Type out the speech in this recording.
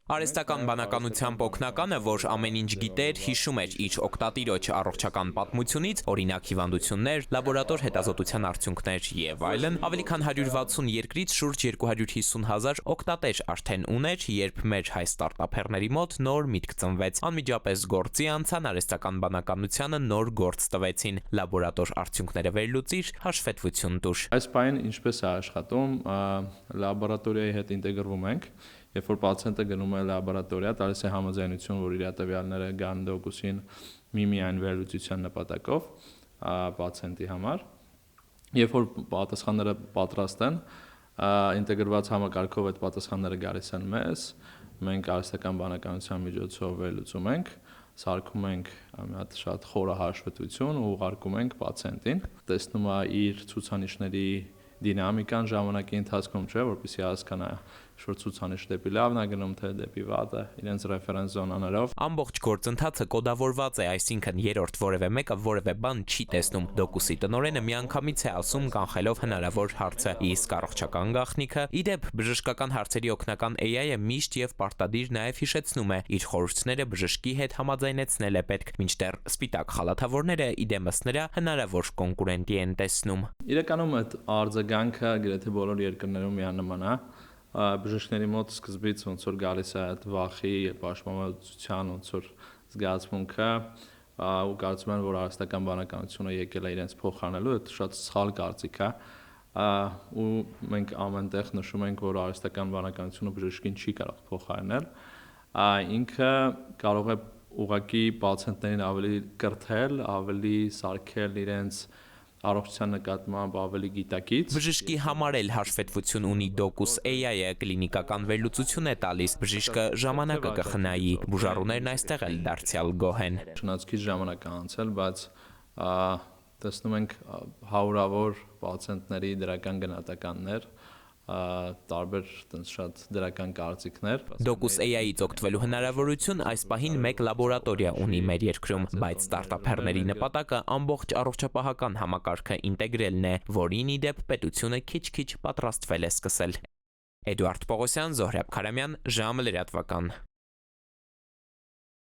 Արհեստական բանականությամբ օգնականը, որ ամեն ինչ գիտեր, հիշում էր իր օգտատիրոջ առողջական պատմությունից, օրինակ հիվանդություններ, լաբորատոր հետազոտության արդյունքներ եւ այլն, ավելի քան 160 երկրից շուրջ 250,000 օգտատեր արդեն ուներ, երբ մեր հայ ստարտափերների մոտ նոր միտք ծնվեց։ Անմիջապես գործի անցան արհեստական բանականությանը նոր գործ տվեցին՝ լաբորատոր արդյունքները վերլուծիր, հաշվետվություն տուր։ Այս բանը ինչպես է աշխատում, լաբորատորիայի հետ ինտեգրվում ենք։ Երբ որ պացիենտը գնում է լաբորատորիա, տալիս է համաձայնություն, որ իր տվյալները գան դոկուսին միայն վերլուծության նպատակով պացիենտի համար։ Երբ որ պատասխանները պատրաստ են, ինտեգրված համակարգով այդ պատասխանները գալիս են մեզ, մենք արհեստական բանականության միջոցով վերլուծում ենք, սարքում ենք մի հատ շատ խորը հաշվետվություն ու ուղարկում ենք պացիենտին, տեսնում է իր ցուցանիշների դինամիկան ժամանակի ընթացքում, չէ, որպեսզի հասկանա, որ ցուցանիշ դեպի լավն է գնում, թե դեպի վատը, իրենց ռեֆերենս զոնաներով։ Ամբողջ գործընթացը կոդավորված է, այսինքն երրորդ որևէ մեկը որևէ բան չի տեսնում։ Դոկուսի տնօրենը միանգամից է ասում, կանխելով հնարավոր հարցը, իսկ առողջական գաղտնիքը, ի դեպ, բժշկական հարցերի օգնական AI-ը միշտ եւ պարտադիր նաեւ հիշեցնում է, իր խորհուրդները բժշկի հետ համաձայնեցնել է պետք, մինչդեռ սպիտակ խալաթավորները իդեմս նրա հնարավոր կոնկուրենտի են տեսնում։ Իրականում այդ արձագանքը գրեթե բոլոր երկրներում միանման է։ Բժիշկների մոտ սկզբից ոնց որ գալիս է այդ վախի, պաշտպանվածության ոնց որ զգացմունքը, ու կարծում են, որ արհեստական բանականությունը եկել է իրենց փոխանելու, դա շատ սխալ կարծիք է։ Ու մենք ամենտեղ նշում ենք, որ արհեստական բանականությունը բժշկին չի կարող փոխարինել։ Ինքը կարող է ուղղակի պացիենտներին ավելի կրթել, ավելի սարքել իրենց առողջության նկատմամբ ավելի գիտակից։ Բժշկի համար էլ հաշվետվություն ունի Docus AI-ը, կլինիկական վերլուծություն է տալիս, բժիշկը ժամանակը կխնայի, բուժառուներն այստեղ էլ դարձյալ գոհ են։ Շնացքից ժամանակ է անցել, բայց տեսնում ենք հարյուրավոր պացիենտների դրական գնահատականներ, տարբեր շատ դրական կարծիքներ։ Docus AI-ից օգտվելու հնարավորություն այս պահին մեկ լաբորատորիա ունի մեր երկրում, բայց ստարտափերների նպատակը ամբողջ առողջապահական համակարգը ինտեգրելն է, որին ի դեպ պետությունը քիչ-քիչ պատրաստվել է սկսել։ Էդուարդ Պողոսյան, Զոհրաբ Քարամյան, ժամը լրատվական։